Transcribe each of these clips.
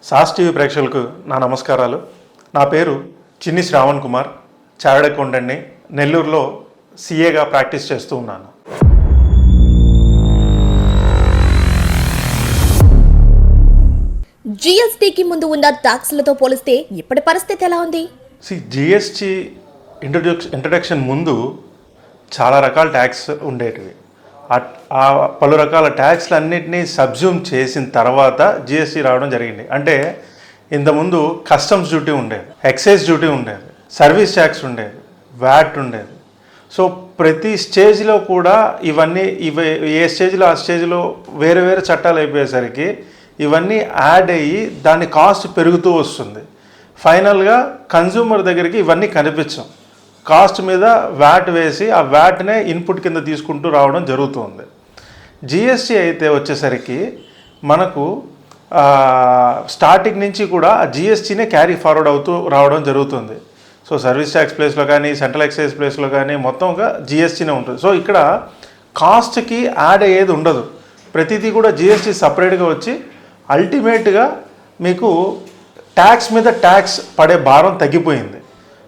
Sauce TV ప్రేక్షకులకు నా నమస్కారాలు. నా పేరు చిన్ని శ్రావణ్ కుమార్, చార్టర్డ్ అకౌంటెంట్ని. నెల్లూరులో సిఏగా ప్రాక్టీస్ చేస్తూ ఉన్నాను. జిఎస్టీకి ముందు ఉన్న ట్యాక్స్లతో పోలిస్తే ఇప్పటి పరిస్థితి ఎలా ఉంది? జిఎస్టీ ఇంట్రడక్షన్ ముందు చాలా రకాల ట్యాక్స్ ఉండేటివి. ఆ పలు రకాల ట్యాక్స్లు అన్నింటినీ సబ్జ్యూమ్ చేసిన తర్వాత జిఎస్టీ రావడం జరిగింది. అంటే ఇంతకుముందు కస్టమ్స్ డ్యూటీ ఉండేది, ఎక్సైజ్ డ్యూటీ ఉండేది, సర్వీస్ ట్యాక్స్ ఉండేది, వ్యాట్ ఉండేది. సో ప్రతి స్టేజ్లో కూడా ఏ స్టేజ్లో ఆ స్టేజ్లో వేరే వేరే చట్టాలు అయిపోయేసరికి ఇవన్నీ యాడ్ అయ్యి దాని కాస్ట్ పెరుగుతూ వస్తుంది. ఫైనల్గా కన్జ్యూమర్ దగ్గరికి ఇవన్నీ కనిపించం. కాస్ట్ మీద వ్యాట్ వేసి ఆ వ్యాట్నే ఇన్పుట్ కింద తీసుకుంటూ రావడం జరుగుతుంది. జిఎస్టీ అయితే వచ్చేసరికి మనకు స్టార్టింగ్ నుంచి కూడా ఆ జిఎస్టీనే క్యారీ ఫార్వర్డ్ అవుతూ రావడం జరుగుతుంది. సో సర్వీస్ ట్యాక్స్ ప్లేస్లో కానీ, సెంట్రల్ ఎక్సైజ్ ప్లేస్లో కానీ మొత్తంగా జిఎస్టీనే ఉంటుంది. సో ఇక్కడ కాస్ట్కి యాడ్ అయ్యేది ఉండదు. ప్రతిదీ కూడా జిఎస్టీ సపరేట్గా వచ్చి అల్టిమేట్గా మీకు ట్యాక్స్ మీద ట్యాక్స్ పడే భారం తగ్గిపోయింది.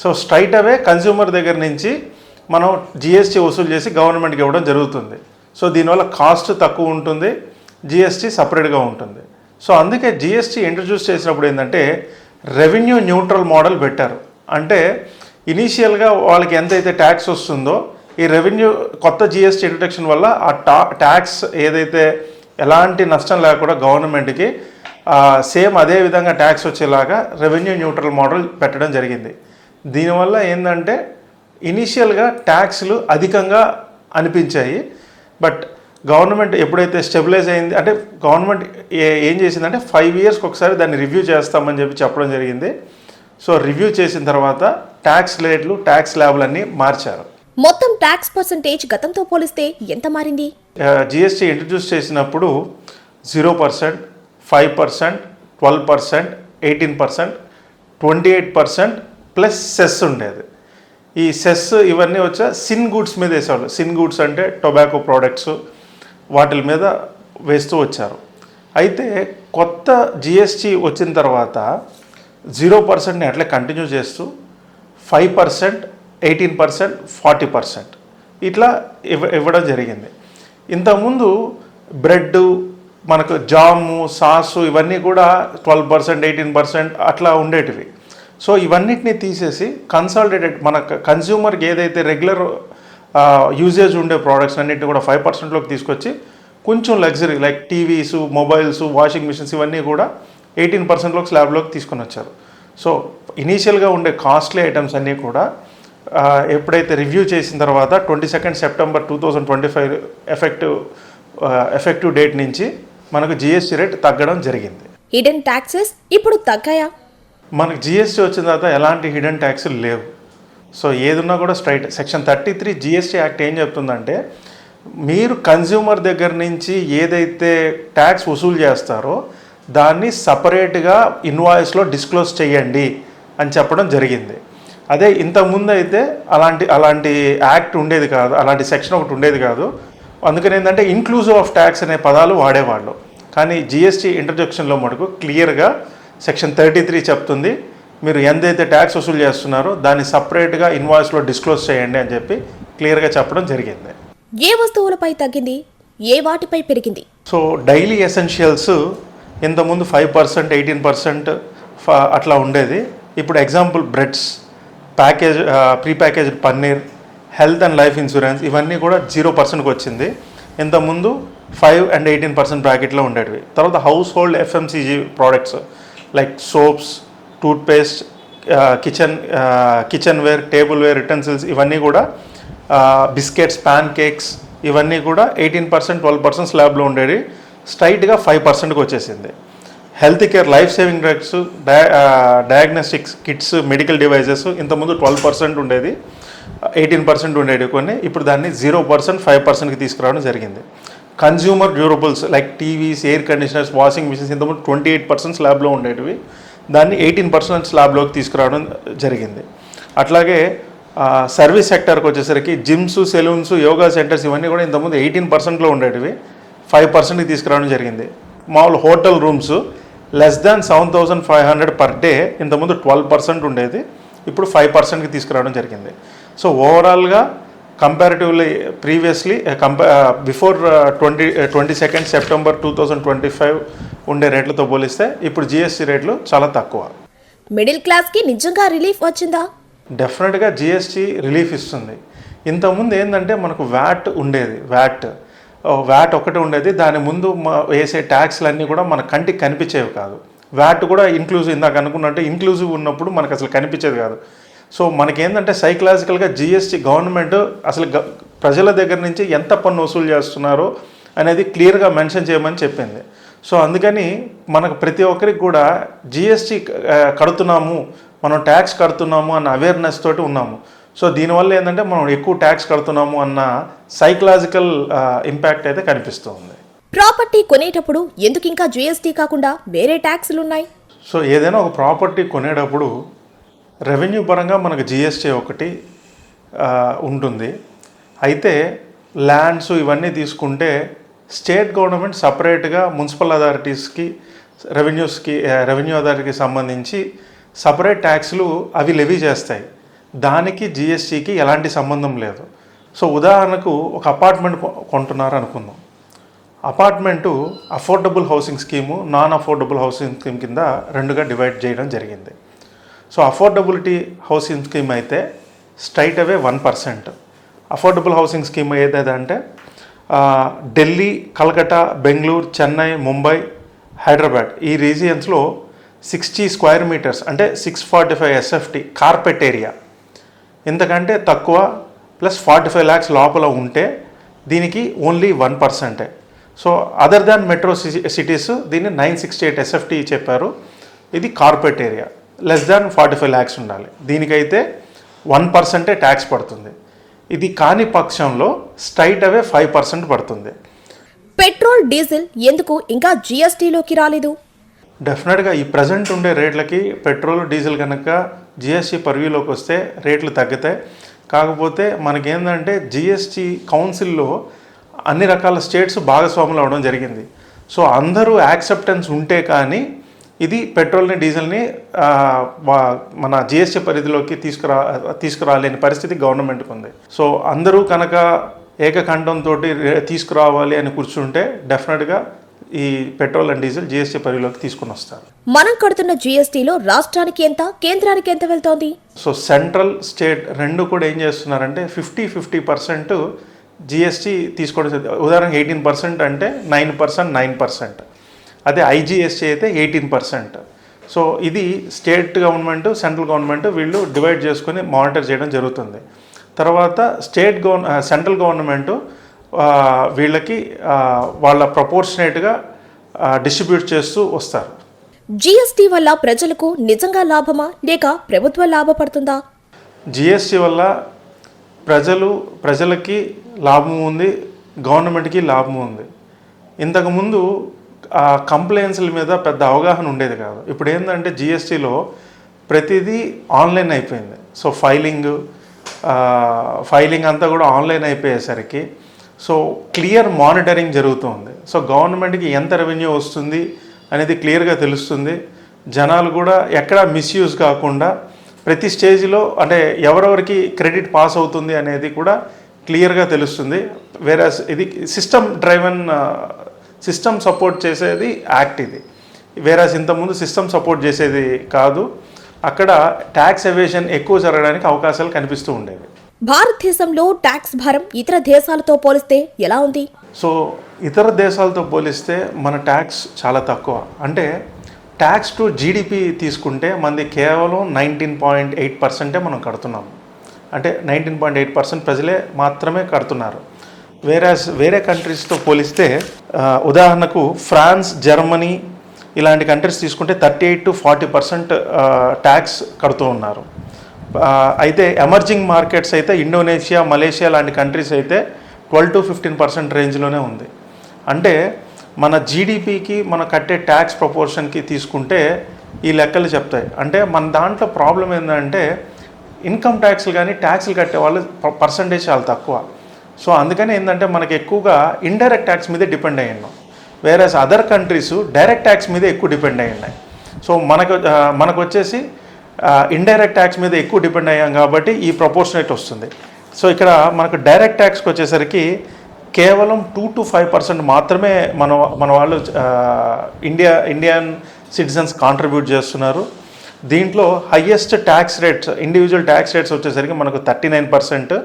సో స్ట్రైట్ అవే కన్జ్యూమర్ దగ్గర నుంచి మనం జిఎస్టీ వసూలు చేసి గవర్నమెంట్కి ఇవ్వడం జరుగుతుంది. సో దీనివల్ల కాస్ట్ తక్కువ ఉంటుంది, జిఎస్టీ సపరేట్గా ఉంటుంది. సో అందుకే జిఎస్టీ ఇంట్రడ్యూస్ చేసినప్పుడు ఏంటంటే రెవెన్యూ న్యూట్రల్ మోడల్ పెట్టారు. అంటే ఇనీషియల్గా వాళ్ళకి ఎంతైతే ట్యాక్స్ వస్తుందో ఈ రెవెన్యూ కొత్త జిఎస్టీ ఇంట్రడక్షన్ వల్ల ఆ ట్యాక్స్ ఏదైతే ఎలాంటి నష్టం లేకుండా గవర్నమెంట్కి సేమ్ అదే విధంగా ట్యాక్స్ వచ్చేలాగా రెవెన్యూ న్యూట్రల్ మోడల్ పెట్టడం జరిగింది. దీనివల్ల ఏంటంటే ఇనీషియల్గా ట్యాక్స్లు అధికంగా అనిపించాయి. బట్ గవర్నమెంట్ ఎప్పుడైతే స్టెబిలైజ్ అయింది, అంటే గవర్నమెంట్ ఏం చేసిందంటే 5 yearsకి ఒకసారి దాన్ని రివ్యూ చేస్తామని చెప్పడం జరిగింది. సో రివ్యూ చేసిన తర్వాత ట్యాక్స్ రేట్లు, ట్యాక్స్ స్లాబులన్నీ మార్చారు. మొత్తం ట్యాక్స్ పర్సంటేజ్ గతంతో పోలిస్తే ఎంత మారింది? జిఎస్టీ ఇంట్రడ్యూస్ చేసినప్పుడు 0%, 5%, 12%, 18%, 28% ప్లస్ సెస్ ఉండేది. ఈ సెస్ ఇవన్నీ వచ్చా సిన్ గూడ్స్ మీద వేసేవాళ్ళు. సిన్ గూడ్స్ అంటే టొబాకో ప్రోడక్ట్స్, వాటి మీద వేస్తూ వచ్చారు. అయితే కొత్త జిఎస్టీ వచ్చిన తర్వాత 0%ని అట్లా కంటిన్యూ చేస్తూ 5%, 18%, 40% ఇట్లా ఇవ్వడం జరిగింది. ఇంతకుముందు బ్రెడ్, మనకు జాము, సాసు ఇవన్నీ కూడా 12%, 18% అట్లా ఉండేటివి. సో ఇవన్నిటిని తీసేసి కన్సాలిడేటెడ్ మన కన్జ్యూమర్కి ఏదైతే రెగ్యులర్ యూజేజ్ ఉండే ప్రోడక్ట్స్ అన్నింటినీ కూడా 5%లోకి తీసుకొచ్చి కొంచెం luxury like TVs, mobiles, washing machines ఇవన్నీ కూడా 18%లోకి స్లాబ్లోకి తీసుకొని వచ్చారు. సో ఇనీషియల్గా ఉండే కాస్ట్లీ ఐటమ్స్ అన్నీ కూడా ఎప్పుడైతే రివ్యూ చేసిన తర్వాత 22 September 2025 ఎఫెక్టివ్ డేట్ నుంచి మనకు జిఎస్టీ రేట్ తగ్గడం జరిగింది. హిడెన్ ట్యాక్సెస్ ఇప్పుడు తగ్గాయా? మనకు జిఎస్టీ వచ్చిన తర్వాత ఎలాంటి హిడెన్ ట్యాక్స్లు లేవు. సో ఏదున్నా కూడా స్ట్రైట్. సెక్షన్ 33 జిఎస్టీ యాక్ట్ ఏం చెప్తుందంటే మీరు కన్జ్యూమర్ దగ్గర నుంచి ఏదైతే ట్యాక్స్ వసూలు చేస్తారో దాన్ని సపరేట్గా ఇన్వాయిస్లో డిస్క్లోజ్ చేయండి అని చెప్పడం జరిగింది. అదే ఇంతకుముందు అయితే అలాంటి యాక్ట్ ఉండేది కాదు, అలాంటి సెక్షన్ ఒకటి ఉండేది కాదు. అందుకని ఏంటంటే ఇన్క్లూజివ్ ఆఫ్ ట్యాక్స్ అనే పదాలు వాడేవాళ్ళు. కానీ జిఎస్టీ ఇంట్రడక్షన్లో మటుకు క్లియర్గా సెక్షన్ 33 చెప్తుంది మీరు ఎంతైతే ట్యాక్స్ వసూలు చేస్తున్నారో దాన్ని సపరేట్గా ఇన్వాయిస్లో డిస్క్లోజ్ చేయండి అని చెప్పి క్లియర్గా చెప్పడం జరిగింది. ఏ వస్తువులపై తగ్గింది, ఏ వాటిపై పెరిగింది? సో డైలీ ఎసెన్షియల్స్ ఇంతకుముందు 5%, 18% అట్లా ఉండేది. ఇప్పుడు example breads, pre packaged paneer, health and life insurance ఇవన్నీ కూడా 0%కి వచ్చింది. ఇంతకుముందు 5 and 18% బ్రాకెట్లో ఉండేటివి. తర్వాత household FMCG products like soaps, toothpaste, kitchenware, tableware, utensils ఇవన్నీ కూడా, బిస్కెట్స్, ప్యాన్ కేక్స్ ఇవన్నీ కూడా 18%, 12% స్లాబ్లో ఉండేవి స్ట్రైట్గా 5%కి వచ్చేసింది. Health care, life saving drugs, diagnostics kits, medical devices ఇంతకుముందు 12% ఉండేది, 18% ఉండేవి కొన్ని. ఇప్పుడు దాన్ని 0%, 5%కి తీసుకురావడం జరిగింది. Consumer durables like TVs, air conditioners, washing machines ఇంతకుముందు 28% స్లాబ్లో ఉండేటివి, దాన్ని 18% స్లాబ్లోకి తీసుకురావడం జరిగింది. అట్లాగే సర్వీస్ సెక్టర్కి వచ్చేసరికి జిమ్స్, సెలూన్స్, యోగా సెంటర్స్ ఇవన్నీ కూడా ఇంతకుముందు 18%లో ఉండేటివి 5%కి తీసుకురావడం జరిగింది. మామూలు hotel rooms less than 7,500 per day. ఇంతకుముందు 12% ఉండేది, ఇప్పుడు 5%కి తీసుకురావడం జరిగింది. సో ఓవరాల్గా కంపారిటివ్లీ ప్రీవియస్లీ బిఫోర్ 22 సెప్టెంబర్ 2025 ఉండే రేట్లతో పోలిస్తే ఇప్పుడు జిఎస్టీ రేట్లు చాలా తక్కువ. మిడిల్ క్లాస్కి నిజంగా రిలీఫ్ వచ్చిందా? డెఫినెట్గా జిఎస్టీ రిలీఫ్ ఇస్తుంది. ఇంతకుముందు ఏంటంటే మనకు వ్యాట్ ఉండేది, వ్యాట్ ఒకటి ఉండేది. దాని ముందు వేసే ట్యాక్స్లన్నీ కూడా మన కంటికి కనిపించేవి కాదు. వ్యాట్ కూడా ఇంక్లూజివ్, ఇందాక అనుకున్నట్టు ఇంక్లూజివ్ ఉన్నప్పుడు మనకు అసలు కనిపించేది కాదు. సో మనకేంటంటే సైకలాజికల్గా జిఎస్టీ గవర్నమెంట్ అసలు ప్రజల దగ్గర నుంచి ఎంత పన్ను వసూలు చేస్తున్నారో అనేది క్లియర్గా మెన్షన్ చేయమని చెప్పింది. సో అందుకని మనకు ప్రతి ఒక్కరికి కూడా జిఎస్టీ కడుతున్నాము, మనం ట్యాక్స్ కడుతున్నాము అన్న అవేర్నెస్ తోటి ఉన్నాము. సో దీనివల్ల ఏంటంటే మనం ఎక్కువ ట్యాక్స్ కడుతున్నాము అన్న సైకలాజికల్ ఇంపాక్ట్ అయితే కనిపిస్తుంది. ప్రాపర్టీ కొనేటప్పుడు ఎందుకు ఇంకా జిఎస్టీ కాకుండా వేరే ట్యాక్స్లు ఉన్నాయి? సో ఏదైనా ఒక ప్రాపర్టీ కొనేటప్పుడు రెవెన్యూ పరంగా మనకు జిఎస్టీ ఒకటి ఉంటుంది. అయితే ల్యాండ్స్ ఇవన్నీ తీసుకుంటే స్టేట్ గవర్నమెంట్ సపరేట్గా మున్సిపల్ అథారిటీస్కి, రెవెన్యూ అథారిటీకి సంబంధించి సపరేట్ ట్యాక్స్లు అవి లెవీ చేస్తాయి. దానికి జిఎస్టీకి ఎలాంటి సంబంధం లేదు. సో ఉదాహరణకు ఒక అపార్ట్మెంట్ కొంటున్నారు అనుకుందాం. Apartment affordable housing scheme, non affordable housing scheme కింద రెండుగా డివైడ్ చేయడం జరిగింది. సో అఫోర్డబిలిటీ హౌసింగ్ స్కీమ్ అయితే స్ట్రైట్ అవే 1%. అఫోర్డబుల్ హౌసింగ్ స్కీమ్ ఏదంటే ఢిల్లీ, కలకత్తా, బెంగళూరు, చెన్నై, ముంబై, హైదరాబాద్ ఈ రీజియన్స్లో 60 స్క్వేర్ మీటర్స్ అంటే 645 SFT కార్పెట్ ఏరియా ఇంతకంటే తక్కువ ప్లస్ 45 lakhs లోపల ఉంటే దీనికి only 1%. So other than metro cities దీన్ని 968 SFT చెప్పారు. ఇది carpet area less than 45 lakhs ఉండాలి. దీనికైతే 1% ట్యాక్స్ పడుతుంది. ఇది కాని పక్షంలో స్ట్రైట్ అవే 5% పడుతుంది. పెట్రోల్, డీజిల్ ఎందుకు ఇంకా జిఎస్టీలోకి రాలేదు? డెఫినెట్గా ఈ ప్రజెంట్ ఉండే రేట్లకి పెట్రోల్, డీజిల్ కనుక జిఎస్టీ పర్వ్యూలోకి వస్తే రేట్లు తగ్గుతాయి. కాకపోతే మనకేంటంటే జిఎస్టీ కౌన్సిల్లో అన్ని రకాల స్టేట్స్ భాగస్వాములు అవడం జరిగింది. సో అందరూ యాక్సెప్టెన్స్ ఉంటే కానీ ఇది పెట్రోల్ని, డీజిల్ని మన జిఎస్టీ పరిధిలోకి తీసుకురాలేని పరిస్థితి గవర్నమెంట్కి ఉంది. సో అందరూ కనుక ఏకకంఠంతో తీసుకురావాలి అని కూర్చుంటే డెఫినెట్గా ఈ పెట్రోల్ అండ్ డీజిల్ జిఎస్టీ పరిధిలోకి తీసుకుని వస్తారు. మనం కడుతున్న జిఎస్టీలో రాష్ట్రానికి ఎంత, కేంద్రానికి ఎంత వెళ్తోంది? సో సెంట్రల్, స్టేట్ రెండు కూడా ఏం చేస్తున్నారంటే 50% జిఎస్టీ తీసుకోవడం. ఉదాహరణకు 18% అంటే 9%. అదే ఐజిఎస్టీ అయితే 18%. సో ఇది స్టేట్ గవర్నమెంట్, సెంట్రల్ గవర్నమెంట్ వీళ్ళు డివైడ్ చేసుకొని మానిటర్ చేయడం జరుగుతుంది. తర్వాత సెంట్రల్ గవర్నమెంట్ వీళ్ళకి వాళ్ళ ప్రపోర్షనేట్గా డిస్ట్రిబ్యూట్ చేస్తూ వస్తారు. జిఎస్టీ వల్ల ప్రజలకు నిజంగా లాభమా లేక ప్రభుత్వం లాభపడుతుందా? జిఎస్టీ వల్ల ప్రజలకి లాభం ఉంది, గవర్నమెంట్కి లాభం ఉంది. ఇంతకుముందు కంప్లైంట్స్ల మీద పెద్ద అవగాహన ఉండేది కాదు. ఇప్పుడు ఏంటంటే జిఎస్టీలో ప్రతిదీ ఆన్లైన్ అయిపోయింది. సో ఫైలింగ్ అంతా కూడా ఆన్లైన్ అయిపోయేసరికి సో క్లియర్ మానిటరింగ్ జరుగుతుంది. సో గవర్నమెంట్కి ఎంత రెవెన్యూ వస్తుంది అనేది క్లియర్గా తెలుస్తుంది. జనాలు కూడా ఎక్కడ మిస్యూజ్ కాకుండా ప్రతి స్టేజ్లో అంటే ఎవరెవరికి క్రెడిట్ పాస్ అవుతుంది అనేది కూడా క్లియర్గా తెలుస్తుంది. వేరస్ ఇది సిస్టమ్ సపోర్ట్ చేసేది యాక్ట్ ఇది. వేరస్ ఇంతకుముందు సిస్టమ్ సపోర్ట్ చేసేది కాదు. అక్కడ ట్యాక్స్ ఎవేషన్ ఎక్కువ జరగడానికి అవకాశాలు కనిపిస్తూ ఉండేవి. భారతదేశంలో ట్యాక్స్ భారం ఇతర దేశాలతో పోలిస్తే ఎలా ఉంది? సో ఇతర దేశాలతో పోలిస్తే మన ట్యాక్స్ చాలా తక్కువ. అంటే ట్యాక్స్ టు జీడిపి తీసుకుంటే మనది కేవలం 19.8% మనం కడుతున్నాము. అంటే 19.8% ప్రజలే మాత్రమే కడుతున్నారు. వేరే కంట్రీస్తో పోలిస్తే ఉదాహరణకు ఫ్రాన్స్, జర్మనీ ఇలాంటి కంట్రీస్ తీసుకుంటే 38 to 40% ట్యాక్స్ కడుతూ ఉన్నారు. అయితే ఎమర్జింగ్ మార్కెట్స్ అయితే ఇండోనేషియా, మలేషియా లాంటి కంట్రీస్ అయితే 12 to 15% రేంజ్లోనే ఉంది. అంటే మన జీడిపికి మనం కట్టే ట్యాక్స్ ప్రపోర్షన్కి తీసుకుంటే ఈ లెక్కలు చెప్తాయి. అంటే మన దాంట్లో ప్రాబ్లం ఏంటంటే ఇన్కమ్ ట్యాక్స్లు కానీ ట్యాక్స్లు కట్టే వాళ్ళు పర్సంటేజ్ చాలా తక్కువ. సో అందుకని ఏంటంటే మనకి ఎక్కువగా ఇండైరెక్ట్ ట్యాక్స్ మీదే డిపెండ్ అయ్యి ఉన్నాం. వేరే అదర్ కంట్రీస్ డైరెక్ట్ ట్యాక్స్ మీద ఎక్కువ డిపెండ్ అయ్యి ఉన్నాయి. సో మనకు వచ్చేసి ఇండైరెక్ట్ ట్యాక్స్ మీద ఎక్కువ డిపెండ్ అయ్యాం కాబట్టి ఈ ప్రపోర్షనేట్ వస్తుంది. సో ఇక్కడ మనకు డైరెక్ట్ ట్యాక్స్కి వచ్చేసరికి కేవలం 2 to 5% మాత్రమే మన వాళ్ళు ఇండియన్ సిటిజన్స్ కాంట్రిబ్యూట్ చేస్తున్నారు. దీంట్లో highest tax rates individual tax rates వచ్చేసరికి మనకు 39%,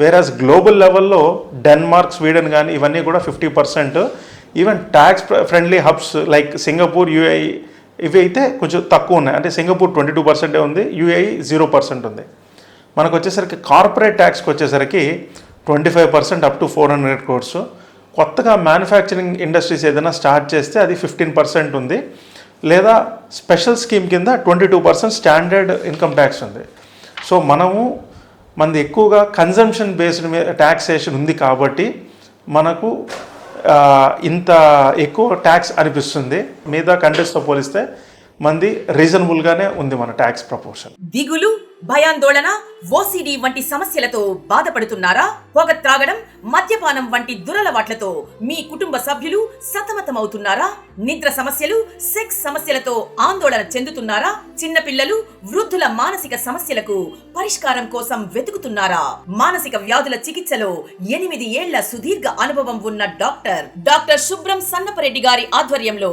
వేరాజ్ గ్లోబల్ లెవెల్లో డెన్మార్క్, స్వీడన్ కానీ ఇవన్నీ కూడా 50%. Even tax friendly hubs like Singapore, UAE ఇవి అయితే కొంచెం తక్కువ ఉన్నాయి. అంటే సింగపూర్ 22% ఉంది, యూఏఈ 0% ఉంది. మనకు వచ్చేసరికి కార్పొరేట్ ట్యాక్స్కి వచ్చేసరికి 25% అప్ టు 400 crores. కొత్తగా మ్యానుఫ్యాక్చరింగ్ ఇండస్ట్రీస్ ఏదైనా స్టార్ట్ చేస్తే అది 15% ఉంది, లేదా స్పెషల్ స్కీమ్ కింద 22% స్టాండర్డ్ ఇన్కమ్ ట్యాక్స్ ఉంది. సో మనది ఎక్కువగా కన్జంప్షన్ బేస్డ్ ట్యాక్సేషన్ ఉంది కాబట్టి మనకు ఇంత ఎక్కువ ట్యాక్స్ అనిపిస్తుంది. మిగతా కంట్రీస్తో పోలిస్తే మంది రీజనబుల్గానే ఉంది మన ట్యాక్స్ ప్రపోర్షన్. దిగులు, భయాందోళన, ఓసిడి వంటి సమస్యలతో బాధపడుతున్నారా? పొగ త్రాగడం, మద్యపానం వంటి దురలవాట్లతో మీ కుటుంబ సభ్యులు సతమతమవుతున్నారా? నిద్ర సమస్యలు, సెక్స్ సమస్యలతో ఆందోళన చెందుతున్నారా? చిన్నపిల్లలు, వృద్ధుల మానసిక సమస్యలకు పరిష్కారం కోసం వెతుకుతున్నారా? మానసిక వ్యాధుల చికిత్సలో 8 ఏళ్ల సుదీర్ఘ అనుభవం ఉన్న డాక్టర్ శుభ్రం సన్నపరెడ్డి గారి ఆధ్వర్యంలో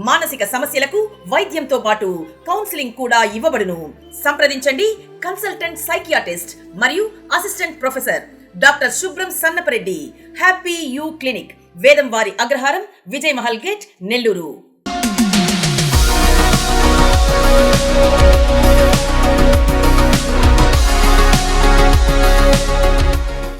మానసిక సమస్యలకు వైద్యంతో పాటు కౌన్సిలింగ్ కూడా ఇవ్వబడును. సంప్రదించండి కన్సల్టెంట్ సైకియాట్రిస్ట్ మరియు assistant professor doctor Shubhram Sannapareddy, happy you clinic, Vedamvari Agraharam, Vijay Mahal gate, Nellore.